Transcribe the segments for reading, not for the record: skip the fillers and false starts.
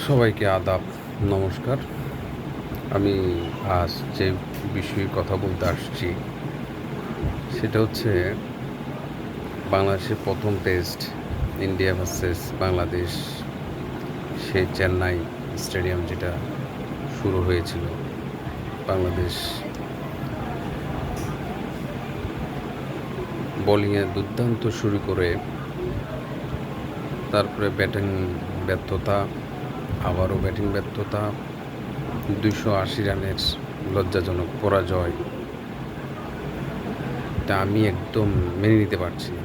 সবাইকে আদাব, নমস্কার। আমি আজ যে বিষয়ে কথা বলতে আসছি সেটা হচ্ছে বাংলাদেশের প্রথম টেস্ট ইন্ডিয়া ভার্সেস বাংলাদেশ, সেই চেন্নাই স্টেডিয়াম যেটা শুরু হয়েছিল। বাংলাদেশ বোলিংয়ে দুর্দান্ত শুরু করে তারপরে ব্যাটিং ব্যর্থতা, আবারও ব্যাটিং ব্যর্থতা, 280 রানের লজ্জাজনক পরাজয়। এটা আমি একদম মেনে নিতে পারছি না।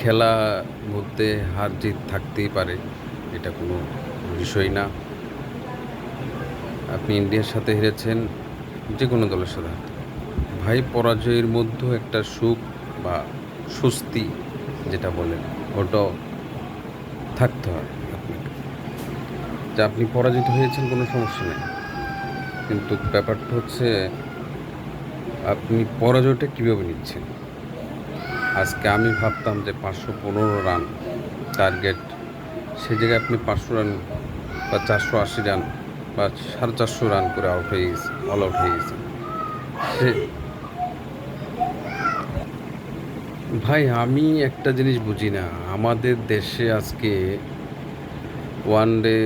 খেলার মধ্যে হার জিত থাকতেই পারে, এটা কোনো বিষয় না। আপনি ইন্ডিয়ার সাথে হেরেছেন, যে কোনো দলের সাথে হারতে পারেন। ভাই, পরাজয়ের মধ্যেও একটা সুখ বা স্বস্তি যেটা বলেন, ওটাও থাকতে হয় আপনাকে। যে আপনি পরাজিত হয়েছেন কোনো সমস্যা নেই, কিন্তু ব্যাপারটা হচ্ছে আপনি পরাজয়টা কীভাবে নিচ্ছেন। আজকে আমি ভাবতাম যে 515 রান টার্গেট, সে জায়গায় আপনি 500 রান বা 480 রান বা 450 রান করে আউট হয়ে গেছে, অল আউট হয়ে গেছে। সে ভাই, আমি একটা জিনিস বুঝি না, আমাদের দেশে আজকে ওয়ান ডে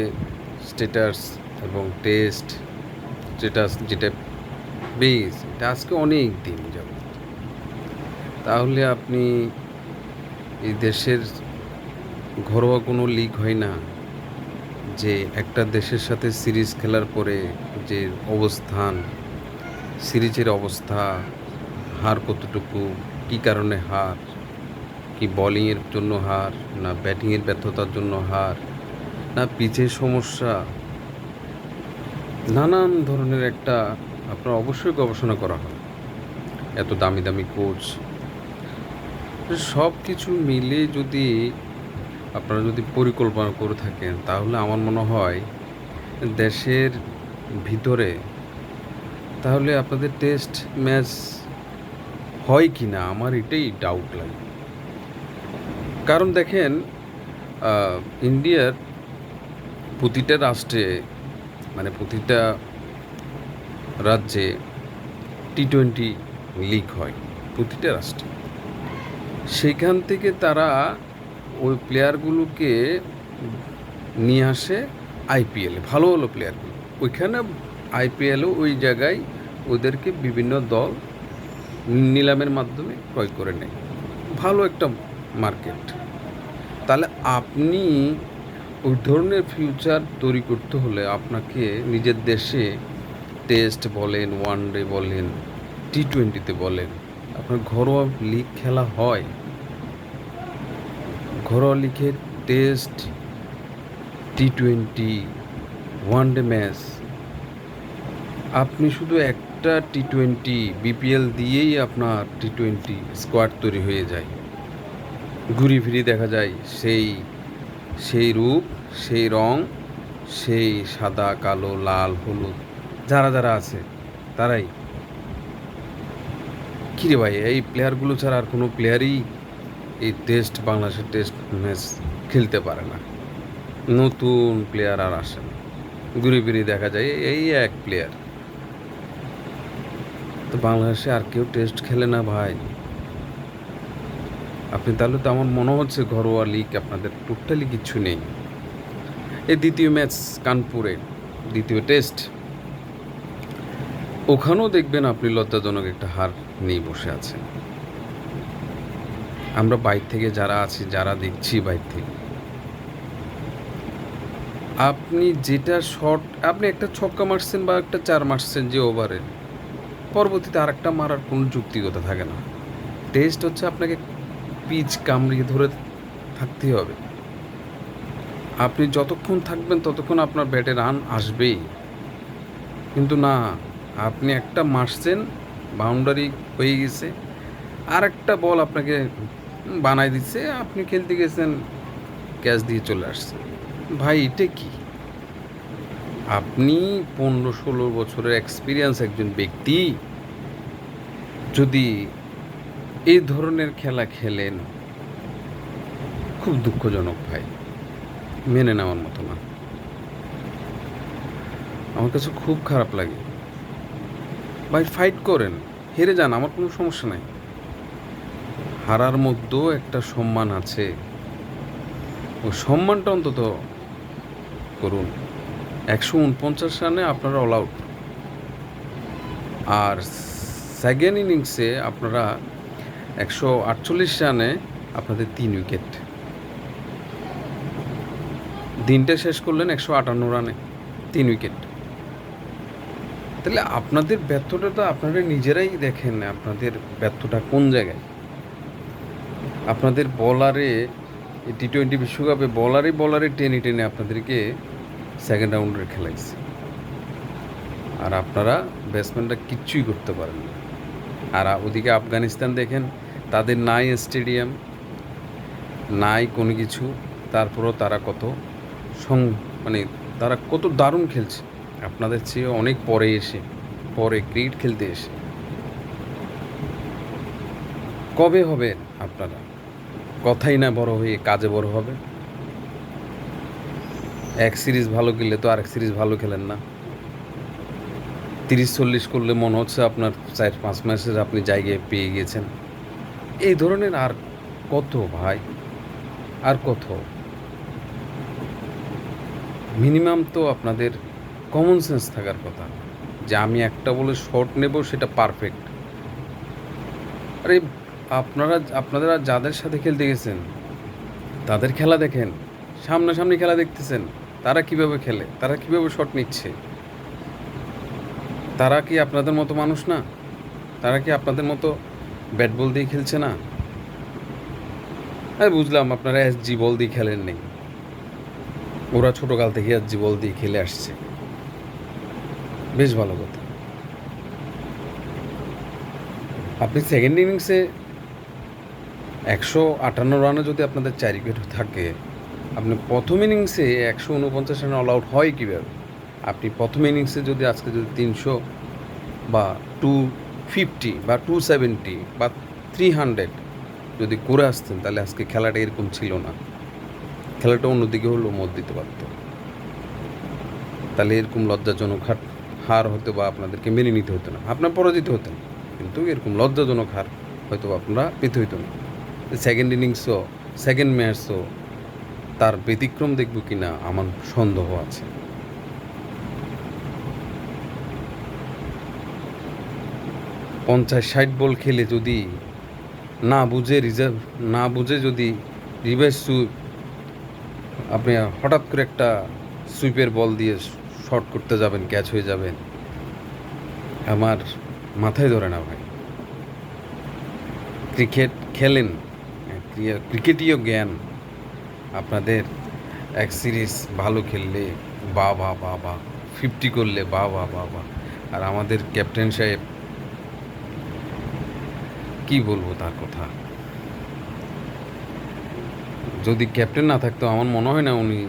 স্ট্যাটাস এবং টেস্ট স্ট্যাটাস যেটা বেস, এটা আজকে অনেক দিন যাবত। তাহলে আপনি এই দেশের ঘরোয়া কোনো লিগ হয় না যে একটা দেশের সাথে সিরিজ খেলার পরে যে অবস্থান, সিরিজের অবস্থা, হার কতটুকু, কী কারণে হার, কি বোলিংয়ের জন্য হার, না ব্যাটিংয়ের ব্যর্থতার জন্য হার, না পিচের সমস্যা, নানান ধরনের একটা আপনার অবশ্যই গবেষণা করা হয়। এত দামি দামি কোচ, সব কিছু মিলে যদি আপনারা যদি পরিকল্পনা করে থাকেন, তাহলে আমার মনে হয় দেশের ভিতরে তাহলে আপনাদের টেস্ট ম্যাচ হয় কি না, আমার এটাই ডাউট লাগে। কারণ দেখেন, ইন্ডিয়ার প্রতিটা রাষ্ট্রে, মানে প্রতিটা রাজ্যে T20 লিগ হয় প্রতিটা রাষ্ট্রে। সেইখান থেকে তারা ওই প্লেয়ারগুলোকে নিয়ে আসে আইপিএলে, ভালো ভালো প্লেয়ারগুলো ওইখানে আইপিএলও ওই জায়গায় ওদেরকে বিভিন্ন দল নিলামের মাধ্যমে ক্রয় করে নেয়। ভালো একটা মার্কেট। তাহলে আপনি ওই ধরনের ফিউচার তৈরি করতে হলে আপনাকে নিজের দেশে টেস্ট বলেন, ওয়ান ডে বলেন, T20তে বলেন, আপনার ঘরোয়া লিগ খেলা হয়। ঘরোয়া লিগে test, T20, one day match, আপনি শুধু একটা T20 বিপিএল দিয়েই আপনার T20 স্কোয়াড তৈরি হয়ে যায়। ঘুরি ফিরি দেখা যায় সেই সেই রূপ, সেই রং, সেই সাদা কালো লাল হলুদ যারা যারা আছে তারাই। কিরে ভাই, এই প্লেয়ারগুলো ছাড়া আর কোনো প্লেয়ারই এই টেস্ট, বাংলাদেশের টেস্ট ম্যাচ খেলতে পারে না। নতুন প্লেয়ার আর আসে না, ঘুরে ফিরে দেখা যায় এই এক প্লেয়ার। তো বাংলাদেশে আর কেউ টেস্ট খেলে না ভাই। আপনি তাহলে তো আমার মনে হচ্ছে ঘরোয়া লিগ আপনাদের টোটালি কিছু নেই। এই দ্বিতীয় ম্যাচ কানপুরে, দ্বিতীয় টেস্ট, ওখানেও দেখবেন আপনি লজ্জাজনক একটা হার নিয়ে বসে আছেন। আমরা বাইরে থেকে যারা আছি, যারা দেখছি বাইরে থেকে, আপনি যেটা শট, আপনি একটা ছক্কা মারছেন বা একটা 4 মারছেন যে ওভারে, পরবর্তীতে আর একটা মারার কোনো যুক্তিকতা থাকে না। টেস্ট হচ্ছে আপনাকে পিচ কামড়িয়ে ধরে থাকতেই হবে। আপনি যতক্ষণ থাকবেন ততক্ষণ আপনার ব্যাটে রান আসবেই। কিন্তু না, আপনি একটা মারছেন, বাউন্ডারি হয়ে গেছে, আর একটা বল আপনাকে বানাই দিচ্ছে, আপনি খেলতে গেছেন, ক্যাচ দিয়ে চলে আসছেন। ভাই, এটা কি? আপনি 15-16 বছরের এক্সপিরিয়েন্স একজন ব্যক্তি, যদি এই ধরনের খেলা খেলেন, খুব দুঃখজনক ভাই। মেনে নেওয়ার মতো না। আমার কাছে খুব খারাপ লাগে। ভাই ফাইট করেন, হেরে যান, আমার কোনো সমস্যা নাই। হারার মধ্যেও একটা সম্মান আছে, ওই সম্মানটা অন্তত করুন। 149 রানে আপনারা অল আউট, আর সেকেন্ড ইনিংসে আপনারা 148 রানে আপনাদের 3 উইকেট। দিনটা শেষ করলেন 158 রানে, 3 উইকেট। তাহলে আপনাদের ব্যর্থতা তো আপনারা নিজেরাই দেখেন, আপনাদের ব্যর্থটা কোন জায়গায়। আপনাদের বলারে T20 বিশ্বকাপে বলারে টেনে টেনে আপনাদেরকে সেকেন্ড রাউন্ডে খেলাইছে, আর আপনারা ব্যাটসম্যানরা কিচ্ছুই করতে পারেন না। আর ওদিকে আফগানিস্তান দেখেন, তাদের নাই স্টেডিয়াম, নাই কোনো কিছু, তারপরও তারা মানে তারা কত দারুণ খেলছে আপনাদের চেয়ে অনেক পরে ক্রিকেট খেলতে এসে। কবে হবে আপনারা? কথাই না বড় হয়ে কাজে বড় হবে। এক সিরিজ ভালো খেললে তো আরেক সিরিজ ভালো খেলেন না। 30-40 করলে মনে হচ্ছে আপনার 4-5 ম্যাচের আপনি জায়গায় পেয়ে গেছেন। এই ধরনের আর কত ভাই, আর কত? মিনিমাম তো আপনাদের কমন সেন্স থাকার কথা, যে আমি একটা বলে শট নেব সেটা পারফেক্ট। আরে আপনারা যাদের সাথে খেলতে গেছেন তাদের খেলা দেখেন, সামনাসামনি খেলা দেখতেছেন, তারা কিভাবে খেলে, তারা কিভাবে শট নিচ্ছে। তারা কি আপনাদের মতো মানুষ না? তারা কি আপনাদের মতো ব্যাট বল দিয়ে খেলছে না? আমি বুঝলাম আপনারা SG বল দিয়ে খেলেন নেই, ওরা ছোটোকাল থেকে SG বল দিয়ে খেলে আসছে, বেশ ভালো কথা। আপনি সেকেন্ড ইনিংসে 158 রানে যদি আপনাদের 4 উইকেট থাকে, আপনি প্রথম ইনিংসে 149 রানে অল আউট হয় কীভাবে? আপনি প্রথম ইনিংসে যদি আজকে যদি 300 বা 250 বা 270 বা 300 যদি করে আসতেন, তাহলে আজকে খেলাটা এরকম ছিল না, খেলাটা অন্যদিকে হলেও মত দিতে পারত। তাহলে এরকম লজ্জাজনক হার হতো বা আপনাদেরকে মেনে নিতে হতো না, আপনার পরাজিত হতেন, কিন্তু এরকম লজ্জাজনক হার হয়তো আপনারা পেতে হইতো না। সেকেন্ড ইনিংসও সেকেন্ড ম্যাচও তার ব্যতিক্রম দেখব কি না আমার সন্দেহ আছে। 50-60 বল খেলে যদি না বুঝে যদি রিভার্স সুইপ, আপনি হঠাৎ করে একটা সুইপের বল দিয়ে শর্ট করতে যাবেন, ক্যাচ হয়ে যাবেন, আমার মাথায় ধরে না ভাই। ক্রিকেট খেলেন, ক্রিকেটীয় জ্ঞান আপনাদের। এক সিরিজ ভালো খেললে বা 50 করলে বা, আর আমাদের ক্যাপ্টেন সাহেব কি বলবো তার কথা। যদি ক্যাপ্টেন না থাকতো আমার মনে হয় না উনি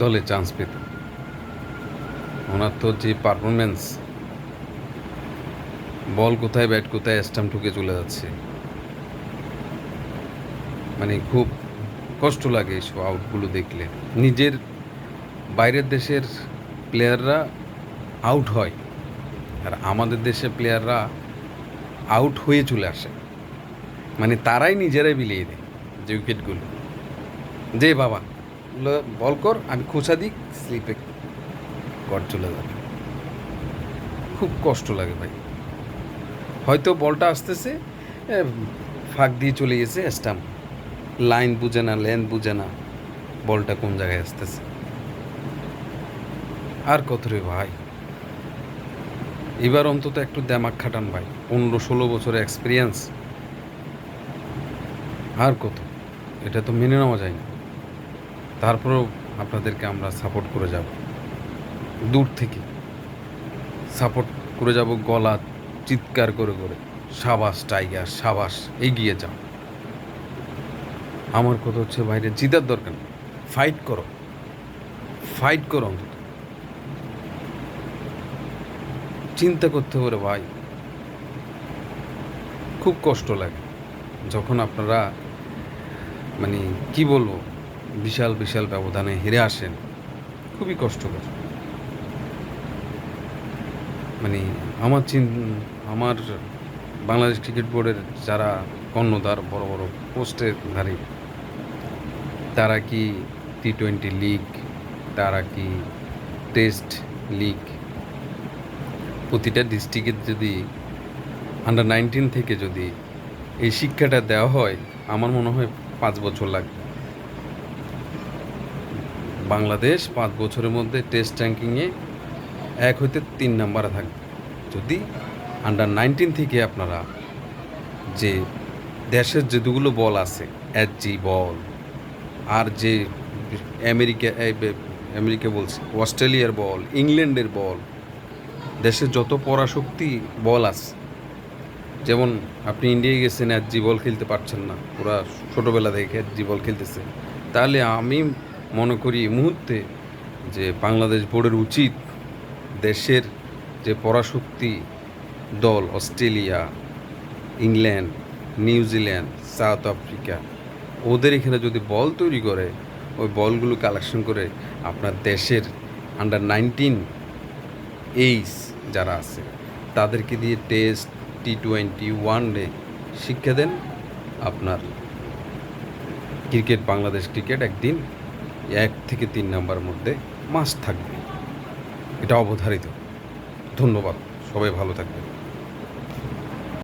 দলে চান্স পেত। ওনার তো যে পারফরমেন্স, বল কোথায় ব্যাট কোথায় স্টাম্প ঠুকে চলে যাচ্ছে, মানে খুব কষ্ট লাগে এইসব আউটগুলো দেখলে। নিজের বাইরের দেশের প্লেয়াররা আউট হয়, আর আমাদের দেশের প্লেয়াররা আউট হয়ে চলে আসে, মানে তারাই নিজেরাই বিলিয়ে দেয় যে উইকেটগুলো, যে বাবা বল কর, আমি খোঁচা দিক, স্লিপে কর চলে যাবে। খুব কষ্ট লাগে ভাই। হয়তো বলটা আসতেছে, ফাঁক দিয়ে চলে গেছে স্টাম্প, লাইন বুঝে না, লেন্থ বুঝে না, বলটা কোন জায়গায় আসতেছে। আর কত রে ভাই, এবার অন্তত একটু দেমাগ খাটান ভাই, 15-16 বছরের এক্সপিরিয়েন্স, আর কত? এটা তো মেনে নেওয়া যায় না। তারপরেও আপনাদেরকে আমরা সাপোর্ট করে যাব, দূর থেকে সাপোর্ট করে যাব, গলা চিৎকার করে করে, সাবাস টাইগার সাবাস, এগিয়ে যাও। আমার কথা হচ্ছে বাইরে জিতার দরকার নেই, ফাইট করো অন্তত। চিন্তা করতে হবে ভাই, খুব কষ্ট লাগে যখন আপনারা, মানে কি বলবো, বিশাল বিশাল ব্যবধানে হেরে আসেন, খুবই কষ্টকর। মানে আমার বাংলাদেশ ক্রিকেট বোর্ডের যারা কর্ণধার, বড় বড় পোস্টেধারী, তারা কি টি-20 লিগ, তারা কি টেস্ট লিগ, প্রতিটা ডিস্ট্রিক্টের যদি আন্ডার-19 থেকে যদি এই শিক্ষাটা দেওয়া হয়, আমার মনে হয় 5 বছর লাগবে। বাংলাদেশ 5 বছরের মধ্যে টেস্ট র্যাঙ্কিংয়ে 1 হইতে 3 নাম্বারে থাকবে, যদি আন্ডার-19 থেকে আপনারা যে দেশের যেগুলো বল আছে, এসজি বল, আর যে আমেরিকা বলছি, অস্ট্রেলিয়ার বল, ইংল্যান্ডের বল, দেশের যত পরাশক্তি বল আছে, যেমন আপনি ইন্ডিয়ায় গেছেন, এসজি বল খেলতে পারছেন না, ওরা ছোটোবেলা থেকে এসজি বল খেলতেছে, তাহলে আমি মনে করি এই মুহূর্তে যে বাংলাদেশ বোর্ডের উচিত দেশের যে পরাশক্তি দল, Australia, England, New Zealand, south Africa, ওদের এখানে যদি বল তৈরি করে, ওই বলগুলো কালেকশন করে আপনার দেশের আন্ডার-19 এইজ যারা আছে তাদেরকে দিয়ে টেস্ট, টি-20, ওয়ানডে শিক্ষা দেন, আপনার ক্রিকেট, বাংলাদেশ ক্রিকেট একদিন 1 থেকে 3 নাম্বারের মধ্যে মাস্ট থাকবে, এটা অবধারিত। ধন্যবাদ, সবাই ভালো থাকবেন।